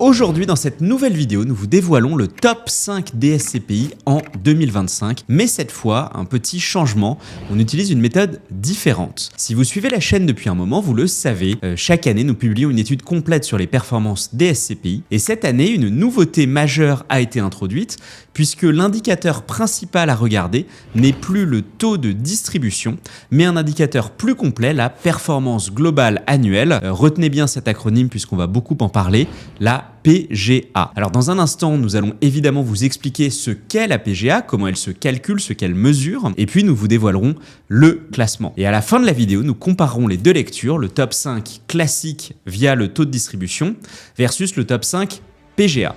Aujourd'hui, dans cette nouvelle vidéo, nous vous dévoilons le top 5 des SCPI en 2025. Mais cette fois, un petit changement, on utilise une méthode différente. Si vous suivez la chaîne depuis un moment, vous le savez, chaque année, nous publions une étude complète sur les performances des SCPI. Et cette année, une nouveauté majeure a été introduite, puisque l'indicateur principal à regarder n'est plus le taux de distribution, mais un indicateur plus complet, la performance globale annuelle. Retenez bien cet acronyme puisqu'on va beaucoup en parler, la PGA. Alors dans un instant, nous allons évidemment vous expliquer ce qu'est la PGA, comment elle se calcule, ce qu'elle mesure, et puis nous vous dévoilerons le classement. Et à la fin de la vidéo, nous comparerons les deux lectures, le top 5 classique via le taux de distribution versus le top 5 PGA.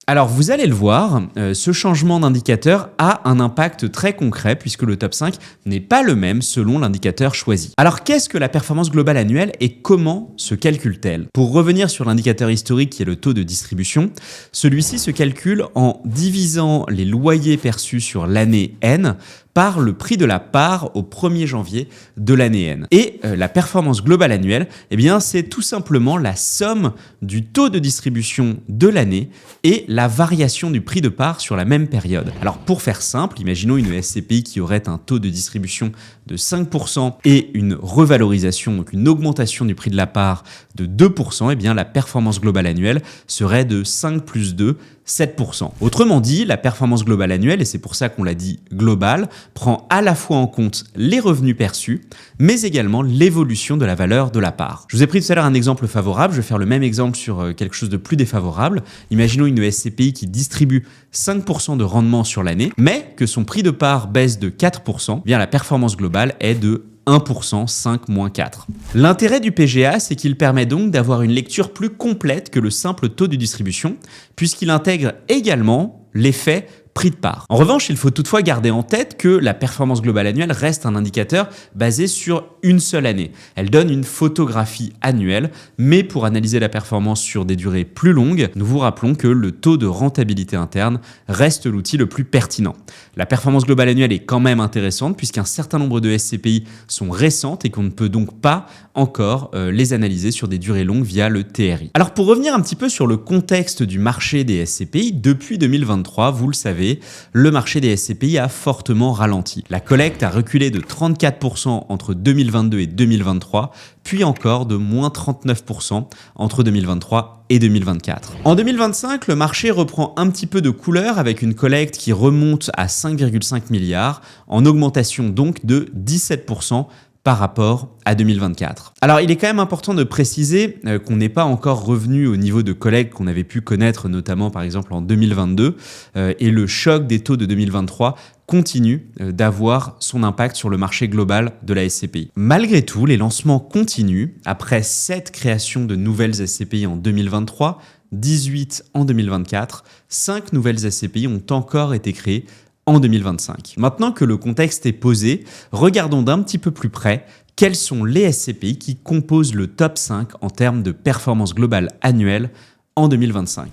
Alors vous allez le voir, ce changement d'indicateur a un impact très concret puisque le top 5 n'est pas le même selon l'indicateur choisi. Alors qu'est-ce que la performance globale annuelle et comment se calcule-t-elle? Pour revenir sur l'indicateur historique qui est le taux de distribution, celui-ci se calcule en divisant les loyers perçus sur l'année N par le prix de la part au 1er janvier de l'année N. Et la performance globale annuelle, eh bien, c'est tout simplement la somme du taux de distribution de l'année et la variation du prix de part sur la même période. Alors pour faire simple, imaginons une SCPI qui aurait un taux de distribution de 5% et une revalorisation, donc une augmentation du prix de la part de 2%, eh bien la performance globale annuelle serait de 5 plus 2, 7%. Autrement dit, la performance globale annuelle, et c'est pour ça qu'on l'a dit globale, prend à la fois en compte les revenus perçus, mais également l'évolution de la valeur de la part. Je vous ai pris tout à l'heure un exemple favorable, je vais faire le même exemple sur quelque chose de plus défavorable. Imaginons une SCPI qui distribue 5% de rendement sur l'année, mais que son prix de part baisse de 4%, eh bien la performance globale est de 1%, 5 moins 4. L'intérêt du PGA, c'est qu'il permet donc d'avoir une lecture plus complète que le simple taux de distribution, puisqu'il intègre également l'effet prix de part. En revanche, il faut toutefois garder en tête que la performance globale annuelle reste un indicateur basé sur une seule année. Elle donne une photographie annuelle, mais pour analyser la performance sur des durées plus longues, nous vous rappelons que le taux de rentabilité interne reste l'outil le plus pertinent. La performance globale annuelle est quand même intéressante puisqu'un certain nombre de SCPI sont récentes et qu'on ne peut donc pas encore les analyser sur des durées longues via le TRI. Alors pour revenir un petit peu sur le contexte du marché des SCPI, depuis 2023, vous le savez, le marché des SCPI a fortement ralenti. La collecte a reculé de 34% entre 2022 et 2023, puis encore de moins 39% entre 2023 et 2024. En 2025, le marché reprend un petit peu de couleur avec une collecte qui remonte à 5,5 milliards, en augmentation donc de 17% par rapport à 2024. Alors, il est quand même important de préciser qu'on n'est pas encore revenu au niveau de collecte qu'on avait pu connaître notamment par exemple en 2022 et le choc des taux de 2023 continue d'avoir son impact sur le marché global de la SCPI. Malgré tout, les lancements continuent. Après 7 créations de nouvelles SCPI en 2023, 18 en 2024, 5 nouvelles SCPI ont encore été créées en 2025. Maintenant que le contexte est posé, regardons d'un petit peu plus près quels sont les SCPI qui composent le top 5 en termes de performance globale annuelle en 2025.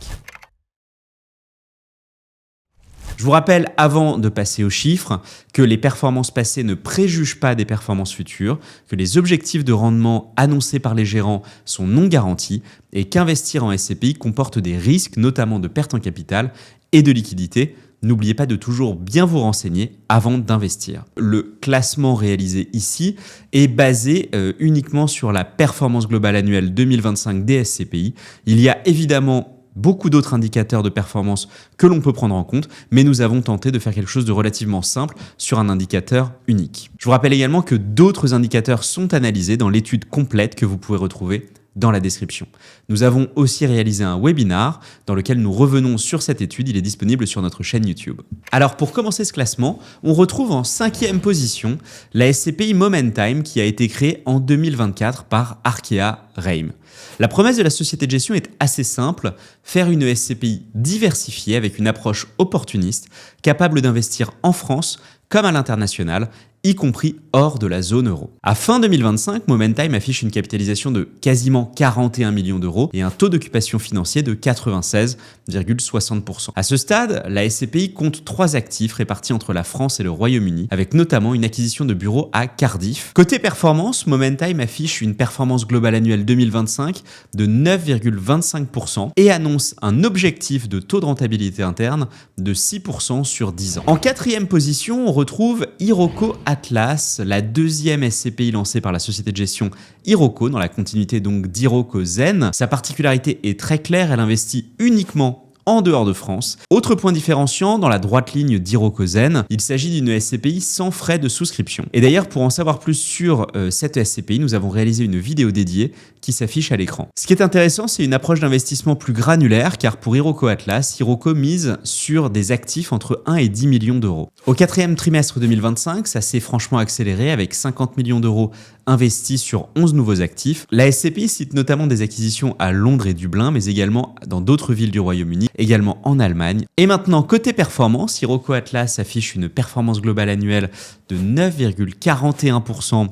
Je vous rappelle, avant de passer aux chiffres, que les performances passées ne préjugent pas des performances futures, que les objectifs de rendement annoncés par les gérants sont non garantis et qu'investir en SCPI comporte des risques, notamment de perte en capital et de liquidité. N'oubliez pas de toujours bien vous renseigner avant d'investir. Le classement réalisé ici est basé uniquement sur la performance globale annuelle 2025 des SCPI. Il y a évidemment beaucoup d'autres indicateurs de performance que l'on peut prendre en compte, mais nous avons tenté de faire quelque chose de relativement simple sur un indicateur unique. Je vous rappelle également que d'autres indicateurs sont analysés dans l'étude complète que vous pouvez retrouver dans la description. Nous avons aussi réalisé un webinar dans lequel nous revenons sur cette étude. Il est disponible sur notre chaîne YouTube. Alors pour commencer ce classement, on retrouve en 5e position la SCPI Momentime qui a été créée en 2024 par Arkea Reim. La promesse de la société de gestion est assez simple, faire une SCPI diversifiée avec une approche opportuniste, capable d'investir en France comme à l'international, y compris hors de la zone euro. À fin 2025, Momentime affiche une capitalisation de quasiment 41 millions d'euros et un taux d'occupation financier de 96,60%. À ce stade, la SCPI compte 3 actifs répartis entre la France et le Royaume-Uni, avec notamment une acquisition de bureaux à Cardiff. Côté performance, Momentime affiche une performance globale annuelle 2025 de 9,25% et annonce un objectif de taux de rentabilité interne de 6% sur 10 ans. En quatrième position, on retrouve Iroko Atlas, la deuxième SCPI lancée par la société de gestion Iroko, dans la continuité donc d'Iroko Zen. Sa particularité est très claire, elle investit uniquement en dehors de France. Autre point différenciant, dans la droite ligne d'Iroko Zen, il s'agit d'une SCPI sans frais de souscription. Et d'ailleurs, pour en savoir plus sur cette SCPI, nous avons réalisé une vidéo dédiée qui s'affiche à l'écran. Ce qui est intéressant, c'est une approche d'investissement plus granulaire, car pour Iroko Atlas, Iroko mise sur des actifs entre 1 et 10 millions d'euros. Au quatrième trimestre 2025, ça s'est franchement accéléré avec 50 millions d'euros investis sur 11 nouveaux actifs. La SCPI cite notamment des acquisitions à Londres et Dublin, mais également dans d'autres villes du Royaume-Uni, également en Allemagne. Et maintenant, côté performance, Iroko Atlas affiche une performance globale annuelle de 9,41%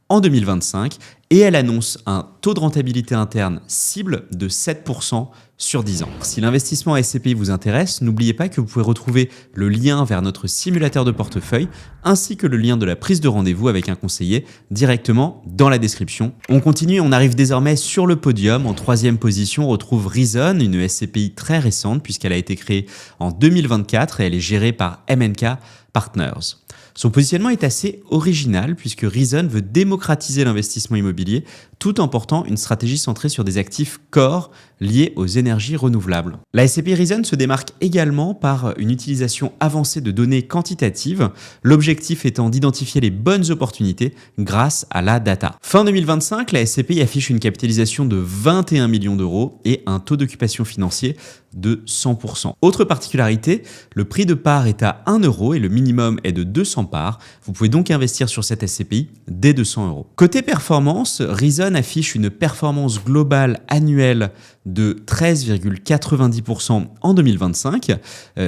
en 2025 et elle annonce un taux de rentabilité interne cible de 7% sur 10 ans. Si l'investissement SCPI vous intéresse, n'oubliez pas que vous pouvez retrouver le lien vers notre simulateur de portefeuille ainsi que le lien de la prise de rendez-vous avec un conseiller directement dans la description. On continue, on arrive désormais sur le podium. En troisième position, on retrouve Reason, une SCPI très récente puisqu'elle a été créée en 2024 et elle est gérée par MNK Partners. Son positionnement est assez original puisque Reason veut démocratiser l'investissement immobilier tout en portant une stratégie centrée sur des actifs core liés aux énergies renouvelables. La SCPI Reason se démarque également par une utilisation avancée de données quantitatives, l'objectif étant d'identifier les bonnes opportunités grâce à la data. Fin 2025, la SCPI affiche une capitalisation de 21 millions d'euros et un taux d'occupation financier de 100%. Autre particularité, le prix de part est à 1 euro et le minimum est de 200 parts. Vous pouvez donc investir sur cette SCPI dès 200 euros. Côté performance, Reason affiche une performance globale annuelle de 13,90% en 2025.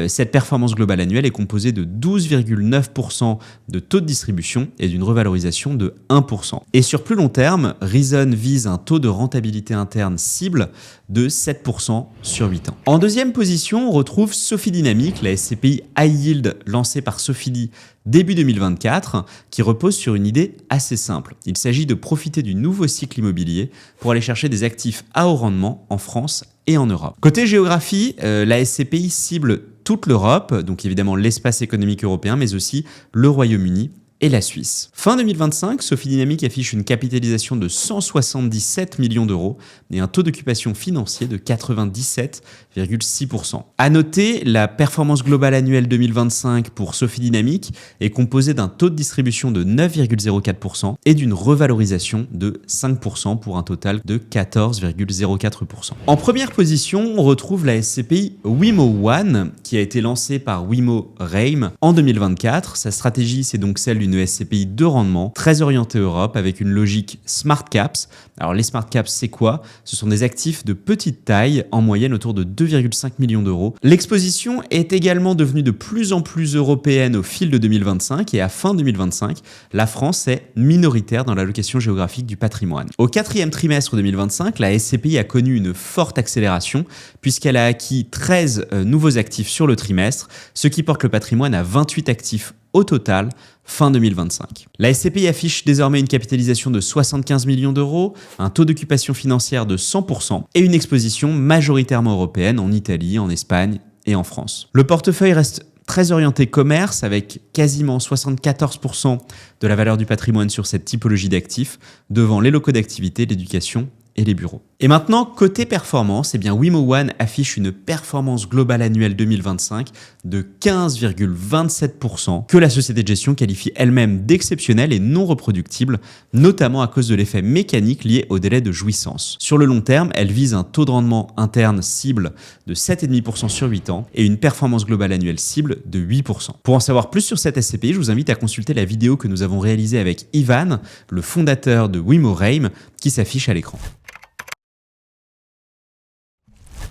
Cette performance globale annuelle est composée de 12,9% de taux de distribution et d'une revalorisation de 1%. Et sur plus long terme, Reason vise un taux de rentabilité interne cible de 7% sur 8 ans. En deuxième position, on retrouve Sophie Dynamics, la SCPI High Yield lancée par Sofidy début 2024, qui repose sur une idée assez simple. Il s'agit de profiter du nouveau cycle immobilier pour aller chercher des actifs à haut rendement en France et en Europe. Côté géographie, la SCPI cible toute l'Europe, donc évidemment l'espace économique européen, mais aussi le Royaume-Uni et la Suisse. Fin 2025, Sophie Dynamics affiche une capitalisation de 177 millions d'euros et un taux d'occupation financier de 97,6%. À noter, la performance globale annuelle 2025 pour Sophie Dynamics est composée d'un taux de distribution de 9,04% et d'une revalorisation de 5% pour un total de 14,04%. En première position, on retrouve la SCPI Wimo One qui a été lancée par Wimo Reim en 2024. Sa stratégie, c'est donc celle d'une SCPI de rendement, très orientée Europe, avec une logique Smart Caps. Alors les Smart Caps, c'est quoi? Ce sont des actifs de petite taille, en moyenne autour de 2,5 millions d'euros. L'exposition est également devenue de plus en plus européenne au fil de 2025 et à fin 2025, la France est minoritaire dans l'allocation géographique du patrimoine. Au quatrième trimestre 2025, la SCPI a connu une forte accélération puisqu'elle a acquis 13 nouveaux actifs sur le trimestre, ce qui porte le patrimoine à 28 actifs au total, fin 2025. La SCPI affiche désormais une capitalisation de 75 millions d'euros, un taux d'occupation financière de 100% et une exposition majoritairement européenne en Italie, en Espagne et en France. Le portefeuille reste très orienté commerce avec quasiment 74% de la valeur du patrimoine sur cette typologie d'actifs, devant les locaux d'activité, l'éducation et les bureaux. Et maintenant, côté performance, eh bien Wimo One affiche une performance globale annuelle 2025 de 15,27% que la société de gestion qualifie elle-même d'exceptionnelle et non reproductible, notamment à cause de l'effet mécanique lié au délai de jouissance. Sur le long terme, elle vise un taux de rendement interne cible de 7,5% sur 8 ans et une performance globale annuelle cible de 8%. Pour en savoir plus sur cette SCPI, je vous invite à consulter la vidéo que nous avons réalisée avec Ivan, le fondateur de Wimo Reim, qui s'affiche à l'écran.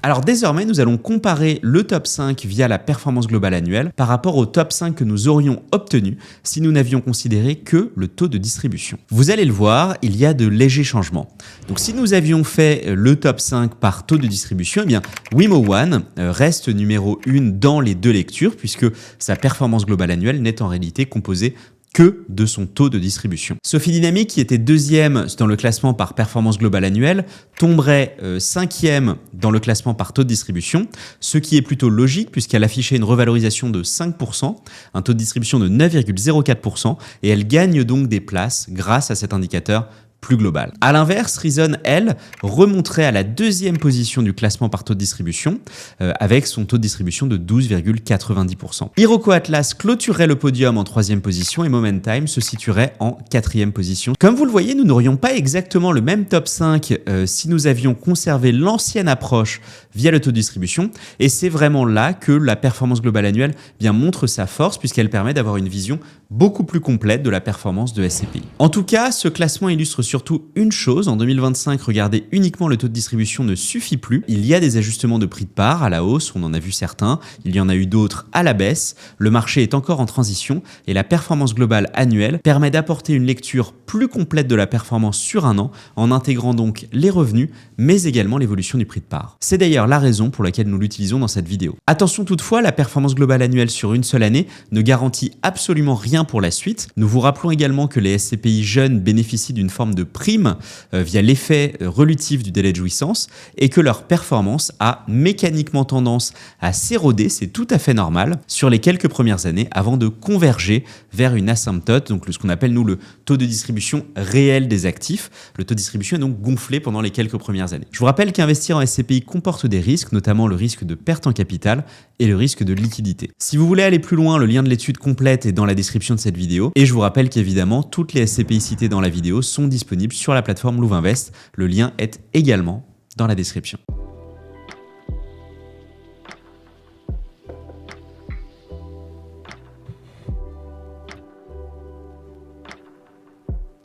Alors désormais, nous allons comparer le top 5 via la performance globale annuelle par rapport au top 5 que nous aurions obtenu si nous n'avions considéré que le taux de distribution. Vous allez le voir, il y a de légers changements. Donc si nous avions fait le top 5 par taux de distribution, eh bien Wimo One reste numéro 1 dans les deux lectures puisque sa performance globale annuelle n'est en réalité composée que de son taux de distribution. Sophie Dynamic, qui était deuxième dans le classement par performance globale annuelle, tomberait cinquième dans le classement par taux de distribution, ce qui est plutôt logique puisqu'elle affichait une revalorisation de 5%, un taux de distribution de 9,04% et elle gagne donc des places grâce à cet indicateur plus global. À l'inverse, Reason, elle, remonterait à la deuxième position du classement par taux de distribution avec son taux de distribution de 12,90%. Hiroko Atlas clôturerait le podium en troisième position et Momentime se situerait en quatrième position. Comme vous le voyez, nous n'aurions pas exactement le même top 5 si nous avions conservé l'ancienne approche via le taux de distribution et c'est vraiment là que la performance globale annuelle montre sa force puisqu'elle permet d'avoir une vision beaucoup plus complète de la performance de SCPI. En tout cas, ce classement illustre surtout une chose, en 2025, regarder uniquement le taux de distribution ne suffit plus. Il y a des ajustements de prix de part à la hausse, on en a vu certains, il y en a eu d'autres à la baisse, le marché est encore en transition et la performance globale annuelle permet d'apporter une lecture plus complète de la performance sur un an en intégrant donc les revenus mais également l'évolution du prix de part. C'est d'ailleurs la raison pour laquelle nous l'utilisons dans cette vidéo. Attention toutefois, la performance globale annuelle sur une seule année ne garantit absolument rien pour la suite. Nous vous rappelons également que les SCPI jeunes bénéficient d'une forme de prime via l'effet relutif du délai de jouissance et que leur performance a mécaniquement tendance à s'éroder, c'est tout à fait normal, sur les quelques premières années avant de converger vers une asymptote, donc ce qu'on appelle nous le taux de distribution réel des actifs. Le taux de distribution est donc gonflé pendant les quelques premières années. Je vous rappelle qu'investir en SCPI comporte des risques, notamment le risque de perte en capital et le risque de liquidité. Si vous voulez aller plus loin, le lien de l'étude complète est dans la description de cette vidéo et je vous rappelle qu'évidemment toutes les SCPI citées dans la vidéo sont disponibles sur la plateforme Louvainvest. Le lien est également dans la description.